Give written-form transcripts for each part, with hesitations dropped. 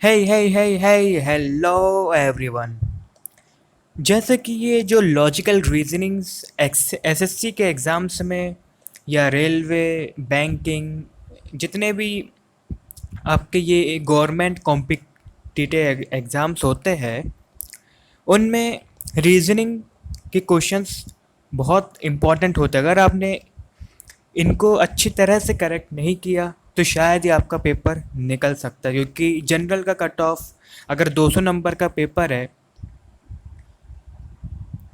Hello everyone. जैसे कि ये जो लॉजिकल रीजनिंग्स एसएससी के एग्ज़ाम्स में या रेलवे बैंकिंग जितने भी आपके ये गवर्नमेंट कॉम्पिटिटिव एग्ज़ाम्स होते हैं उनमें रीजनिंग के क्वेश्चंस बहुत इम्पॉर्टेंट होते हैं। अगर आपने इनको अच्छी तरह से करेक्ट नहीं किया तो शायद ही आपका पेपर निकल सकता है, क्योंकि जनरल का कट ऑफ अगर 200 नंबर का पेपर है,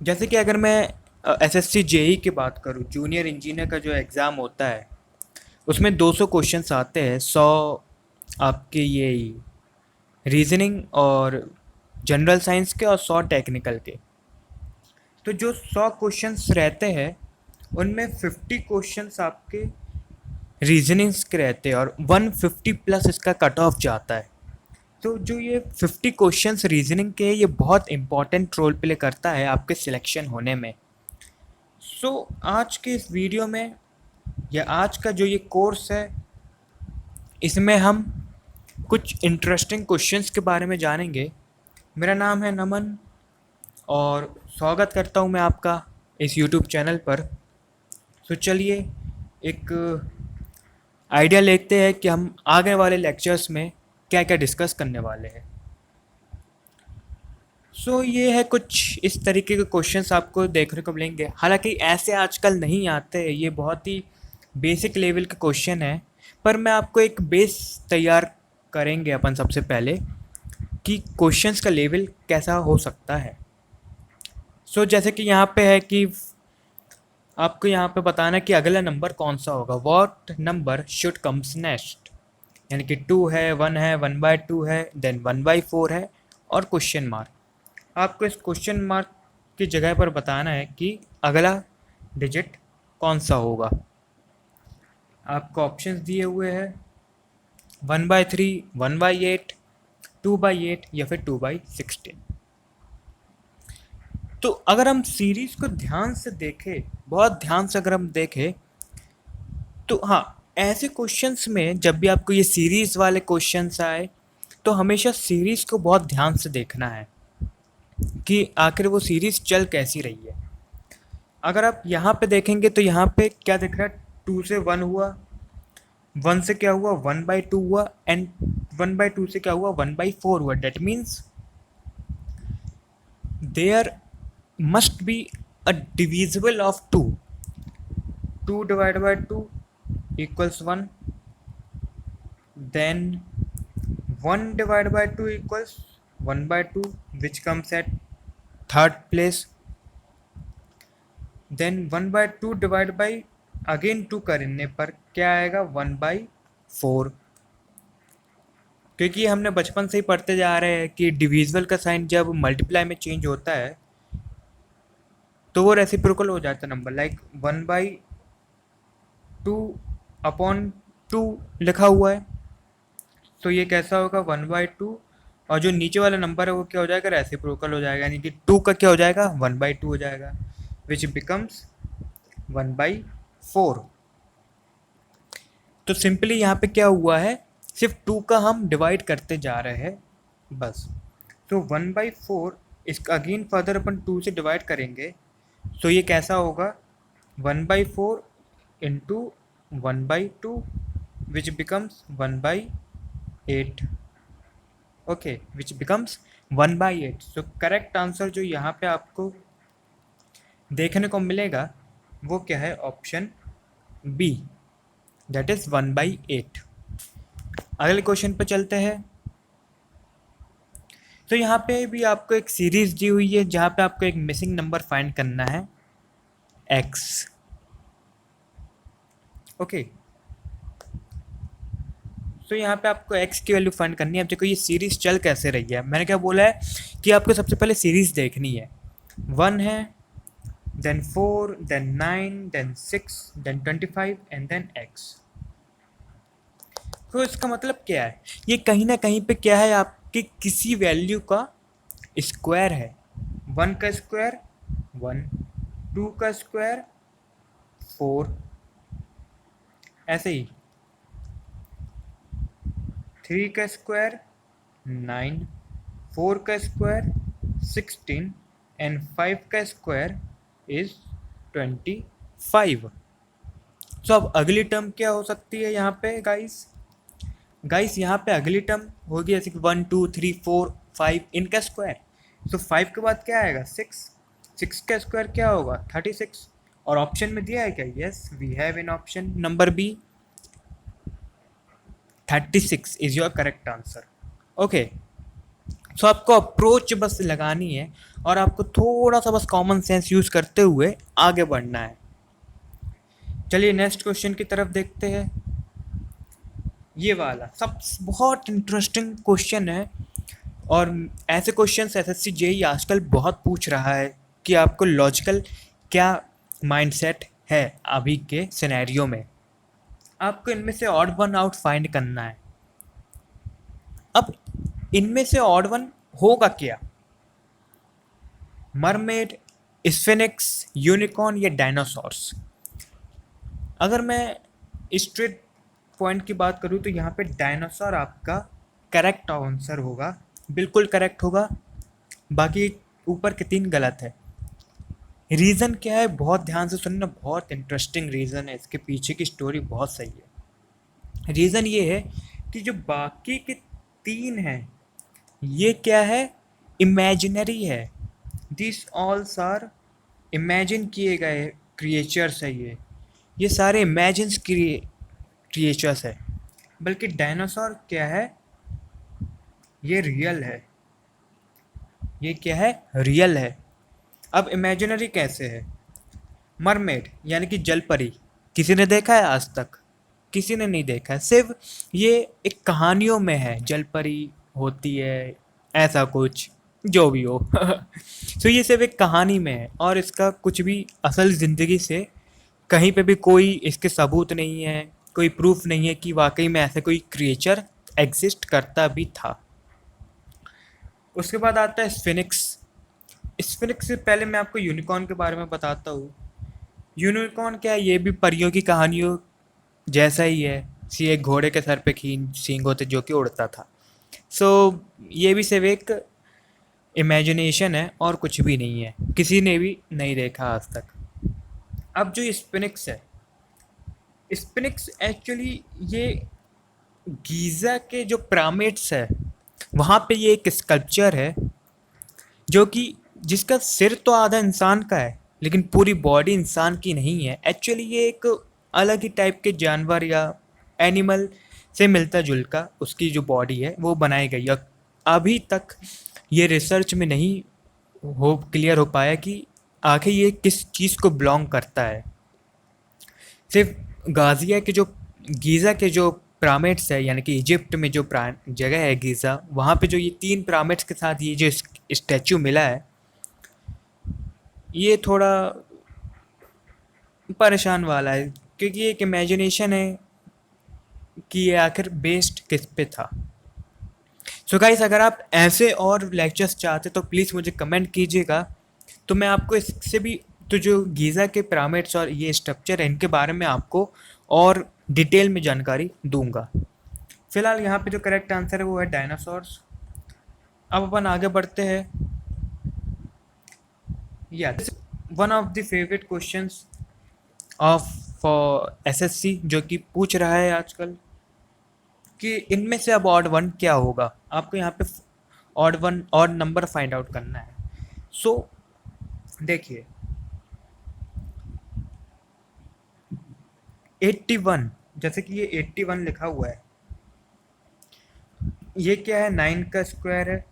जैसे कि अगर मैं एसएससी जेई की बात करूं, जूनियर इंजीनियर का जो एग्ज़ाम होता है उसमें 200 क्वेश्चंस आते हैं। 100 आपके ये रीजनिंग और जनरल साइंस के और 100 टेक्निकल के। तो जो 100 क्वेश्चंस रहते हैं उनमें 50 क्वेश्चंस आपके रीजनिंग्स के रहते हैं और 150 प्लस इसका कट ऑफ जाता है। तो जो ये 50 क्वेश्चंस रीजनिंग के ये बहुत इंपॉर्टेंट रोल प्ले करता है आपके सिलेक्शन होने में। आज के इस वीडियो में या आज का जो ये कोर्स है इसमें हम कुछ इंटरेस्टिंग क्वेश्चंस के बारे में जानेंगे। मेरा नाम है नमन और स्वागत करता हूँ मैं आपका इस यूट्यूब चैनल पर। चलिए एक आइडिया लेते हैं कि हम आगे वाले लेक्चर्स में क्या क्या डिस्कस करने वाले हैं। ये है कुछ इस तरीके के क्वेश्चंस आपको देखने को मिलेंगे। हालांकि ऐसे आजकल नहीं आते, ये बहुत ही बेसिक लेवल के क्वेश्चन है, पर मैं आपको एक बेस तैयार करेंगे अपन सबसे पहले कि क्वेश्चंस का लेवल कैसा हो सकता है। जैसे कि यहाँ पे है कि आपको यहाँ पे बताना है कि अगला नंबर कौन सा होगा। What number should comes next, यानी कि 2 है, 1 है, 1/2 है, देन 1/4 है और क्वेश्चन मार्क। आपको इस क्वेश्चन मार्क की जगह पर बताना है कि अगला डिजिट कौन सा होगा। आपको ऑप्शंस दिए हुए हैं 1/3, 1/8, 2/8 या फिर 2/16। तो अगर हम सीरीज को ध्यान से देखें, बहुत ध्यान से अगर हम देखें तो हाँ, ऐसे क्वेश्चंस में जब भी आपको ये सीरीज वाले क्वेश्चंस आए तो हमेशा सीरीज को बहुत ध्यान से देखना है कि आखिर वो सीरीज चल कैसी रही है। अगर आप यहाँ पे देखेंगे तो यहाँ पे क्या दिख रहा है, 2 से 1 हुआ, 1 से क्या हुआ, 1/2 हुआ, एंड 1/2 से क्या हुआ, 1/4 हुआ। That means there must be a divisible of 2। 2 divided by 2 equals 1, then 1 divided by 2 equals 1/2, which comes at third place. Then 1/2 divided by again 2 करने पर क्या आएगा, 1/4। क्योंकि हमने बचपन से ही पढ़ते जा रहे हैं कि डिविजिबल का साइन जब मल्टीप्लाई में चेंज होता है तो वो रेसिप्रोकल हो जाता है नंबर। लाइक 1/2 अपॉन 2 लिखा हुआ है, तो ये कैसा होगा, 1/2, और जो नीचे वाला नंबर है वो क्या हो जाएगा, रेसिप्रोकल हो जाएगा, यानी कि 2 का क्या हो जाएगा, 1/2 हो जाएगा, विच बिकम्स 1/4। तो सिंपली यहाँ पे क्या हुआ है, सिर्फ 2 का हम डिवाइड करते जा रहे हैं बस। तो 1/4 इसका अगेन फर्दर अपन 2 से डिवाइड करेंगे, तो ये कैसा होगा, 1/4 into 1/2, which becomes 1/8। Okay, which becomes 1/8। So correct answer जो यहाँ पे आपको देखने को मिलेगा वो क्या है, ऑप्शन बी, दैट इज 1/8। अगले क्वेश्चन पे चलते हैं। तो यहाँ पे भी आपको एक सीरीज दी हुई है जहाँ पे आपको एक मिसिंग नंबर फाइंड करना है, x। ओके, तो यहाँ पे आपको x की वैल्यू फाइंड करनी है। अब देखो ये सीरीज चल कैसे रही है, मैंने क्या बोला है कि आपको सबसे पहले सीरीज देखनी है। 1 है, then 4, then 9, then 6, then 25 and then x। तो इसका मतलब क्या है, ये कहीं ना कहीं पे क्या है, आपके किसी वैल्यू का स्क्वायर है। 1 का स्क्वायर 1, 2 का स्क्वायर 4, ऐसे ही 3 का स्क्वायर 9, 4 का स्क्वायर 16 एंड 5 का स्क्वायर इज 25। सो अब अगली टर्म क्या हो सकती है यहाँ पे गाइस? गाइस यहाँ पे अगली टर्म होगी जैसे कि 1, 2, 3, 4, 5 इनका स्क्वायर। सो 5 के बाद क्या आएगा? 6। 6 का स्क्वायर क्या होगा? 36। और ऑप्शन में दिया है क्या? Yes, we have in option number B 36 is your correct answer. Okay, so आपको अप्रोच बस लगानी है और आपको थोड़ा सा बस कॉमन सेंस यूज करते हुए आगे बढ़ना है। चलिए नेक्स्ट क्वेश्चन की तरफ देखते हैं। ये वाला सब बहुत इंटरेस्टिंग क्वेश्चन है और ऐसे क्वेश्चन एसएससी जेई आजकल बहुत पूछ रहा है कि आपको लॉजिकल क्या माइंडसेट है अभी के सिनेरियो में। आपको इनमें से ऑड वन आउट फाइंड करना है। अब इनमें से ऑड वन होगा क्या? मरमेड, स्फिनिक्स, यूनिकॉर्न या डायनासोर्स? अगर मैं स्ट्रेट पॉइंट की बात करूँ तो यहाँ पे डायनासोर आपका करेक्ट आंसर होगा, बिल्कुल करेक्ट होगा। बाकी ऊपर के 3 गलत है। रीज़न क्या है? बहुत ध्यान से सुनना, बहुत इंटरेस्टिंग रीज़न है, इसके पीछे की स्टोरी बहुत सही है। रीज़न ये है कि जो बाकी के 3 हैं ये क्या है? इमेजिनरी है। दिस ऑल्स आर इमेजिन किए गए क्रिएचर्स है। ये सारे इमेजिन्स क्रिएचर्स है। बल्कि डायनासोर क्या है? ये रियल है। ये क्या है? रियल है। अब इमेजिनरी कैसे है? मरमेड यानी कि जल परी, किसी ने देखा है आज तक? किसी ने नहीं देखा है। सिर्फ ये एक कहानियों में है, जल परी होती है ऐसा कुछ, जो भी हो। तो ये सिर्फ एक कहानी में है और इसका कुछ भी असल ज़िंदगी से कहीं पे भी कोई इसके सबूत नहीं है, कोई प्रूफ नहीं है कि वाकई में ऐसा कोई क्रिएचर एग्जिस्ट करता भी था। उसके बाद आता है स्फिनिक्स। स्फिनिक्स से पहले मैं आपको यूनिकॉर्न के बारे में बताता हूँ। यूनिकॉर्न क्या है? ये भी परियों की कहानियों जैसा ही है। एक घोड़े के सर पे सींग होते जो कि उड़ता था। सो ये भी सिर्फ एक इमेजिनेशन है और कुछ भी नहीं है, किसी ने भी नहीं देखा आज तक। अब जो स्फिनिक्स है, स्फिनिक्स एक्चुअली ये गीज़ा के जो पिरामिड्स है वहाँ पे ये एक स्कल्पचर है जो कि जिसका सिर तो आधा इंसान का है लेकिन पूरी बॉडी इंसान की नहीं है। एक्चुअली ये एक अलग ही टाइप के जानवर या एनिमल से मिलता जुलता उसकी जो बॉडी है वो बनाई गई है। अभी तक ये रिसर्च में नहीं क्लियर हो पाया कि आखिर ये किस चीज़ को बिलोंग करता है। सिर्फ गाजिया के जो गीज़ा के जो पिरामिड्स है यानी कि इजिप्ट में जो जगह है गीज़ा, वहाँ पे जो ये 3 पिरामिड्स के साथ ये जो स्टैचू मिला है ये थोड़ा परेशान वाला है क्योंकि ये एक इमेजिनेशन है कि ये आखिर बेस्ड किस पे था। सो गाइस, अगर आप ऐसे और लेक्चर्स चाहते तो प्लीज़ मुझे कमेंट कीजिएगा, तो मैं आपको इससे भी तो जो गीज़ा के पिरामिड्स और ये स्ट्रक्चर है इनके बारे में आपको और डिटेल में जानकारी दूंगा। फिलहाल यहाँ पे जो करेक्ट आंसर है वो है डायनासोर्स। अब अपन आगे बढ़ते हैं। या one of the favourite questions of SSC जो कि पूछ रहा है आजकल कि इनमें से अब ऑड वन क्या होगा। आपको यहाँ पे ऑड नंबर फाइंड आउट करना है। सो देखिए 81, जैसे कि ये 81 लिखा हुआ है, ये क्या है? 9 का स्क्वायर है।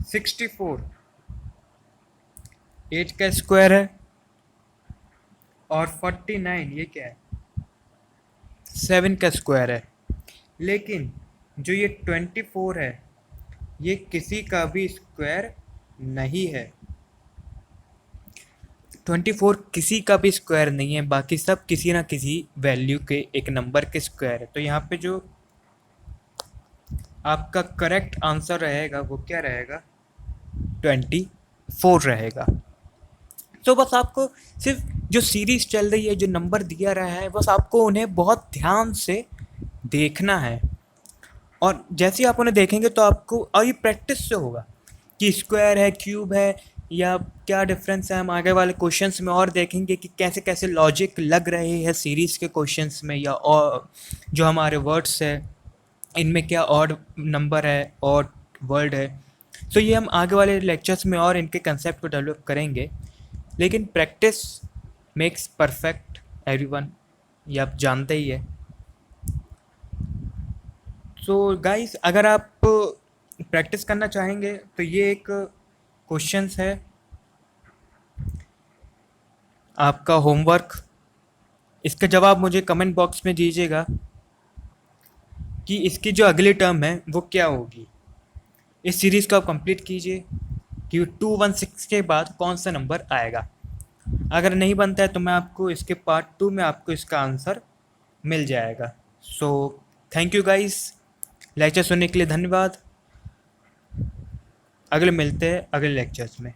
64 8 का स्क्वायर है और 49 ये क्या है? 7 का स्क्वायर है। लेकिन जो ये 24 है ये किसी का भी स्क्वायर नहीं है। 24 किसी का भी स्क्वायर नहीं है, बाकी सब किसी ना किसी वैल्यू के एक नंबर के स्क्वायर है। तो यहाँ पे जो आपका करेक्ट आंसर रहेगा वो क्या रहेगा? 24 रहेगा। तो बस आपको सिर्फ जो सीरीज चल रही है, जो नंबर दिया रहा है, बस आपको उन्हें बहुत ध्यान से देखना है और जैसे ही आप उन्हें देखेंगे तो आपको, और ये प्रैक्टिस से होगा कि स्क्वायर है, क्यूब है, या क्या डिफरेंस है। हम आगे वाले क्वेश्चंस में और देखेंगे कि कैसे कैसे लॉजिक लग रहे हैं सीरीज के क्वेश्चंस में, या और जो हमारे वर्ड्स है इनमें क्या ऑड नंबर है, ऑड वर्ड है। सो ये हम आगे वाले लेक्चर्स में और इनके कंसेप्ट को डेवलप करेंगे। लेकिन प्रैक्टिस मेक्स परफेक्ट, एवरीवन, ये आप जानते ही है। सो गाइस, अगर आप प्रैक्टिस करना चाहेंगे तो ये एक क्वेश्चंस है आपका होमवर्क। इसका जवाब मुझे कमेंट बॉक्स में दीजिएगा कि इसकी जो अगली टर्म है वो क्या होगी। इस सीरीज़ को आप कंप्लीट कीजिए कि 216 के बाद कौन सा नंबर आएगा। अगर नहीं बनता है तो मैं आपको इसके पार्ट 2 में आपको इसका आंसर मिल जाएगा। So thank you guys, lecture सुनने के लिए धन्यवाद। अगले मिलते हैं अगले लेक्चर्स में।